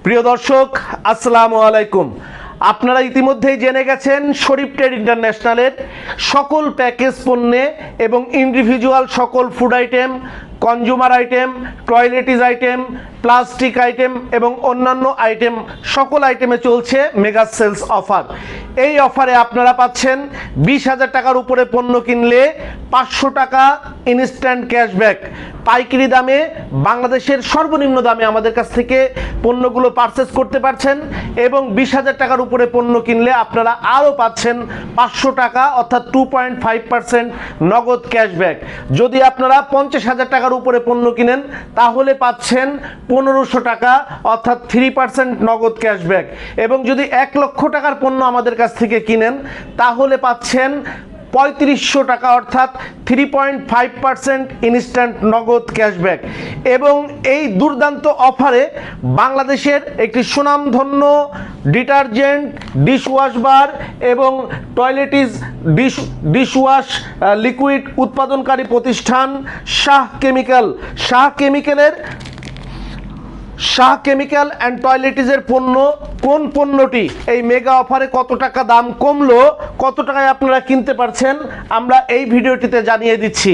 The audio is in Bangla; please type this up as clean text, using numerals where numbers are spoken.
প্রিয় দর্শক, আসসালামু আলাইকুম। আপনারা ইতিমধ্যেই জেনে গেছেন শরীফ ট্রেড ইন্টারন্যাশনালের সকল প্যাকেজ পণ্যে এবং ইন্ডিভিজুয়াল সকল food item, consumer item, toiletries item, plastic item এবং অন্যান্য আইটেম সকল আইটেমে চলছে মেগা সেলস অফার। এই অফারে আপনারা পাচ্ছেন 20,000 টাকার উপরে পণ্য কিনলে 500 টাকা ইনস্ট্যান্ট ক্যাশব্যাক। পাইকারি দামে বাংলাদেশের সর্বনিম্ন দামে আমাদের কাছ থেকে পণ্যগুলো পারচেস করতে পারছেন এবং 20,000 টাকার উপরে পণ্য কিনলে আপনারা আরও পাচ্ছেন 500 টাকা অর্থাৎ 2.5% নগদ ক্যাশব্যাক। যদি আপনারা 50,000 টাকার উপরে পণ্য কিনেন তাহলে পাচ্ছেন 1500 টাকা অর্থাৎ 3% নগদ ক্যাশব্যাক। এবং যদি 1 লক্ষ টাকার পণ্য আমাদের কাছ থেকে কিনেন তাহলে পাচ্ছেন 3500 টাকা অর্থাৎ 3.5% ইনস্ট্যান্ট নগদ ক্যাশব্যাক। এবং এই দুর্দান্ত অফারে বাংলাদেশের একটি সুনামধন্য ডিটারজেন্ট, ডিশওয়াশ বার এবং টয়লেটিস ডিশওয়াশ লিকুইড উৎপাদনকারী প্রতিষ্ঠান শাহ কেমিক্যাল অ্যান্ড টয়লেটিসের পণ্য, কোন পণ্যটি এই মেগা অফারে কত টাকা দাম কমলো, কত টাকায় আপনারা কিনতে পারছেন আমরা এই ভিডিওটিতে জানিয়ে দিচ্ছি।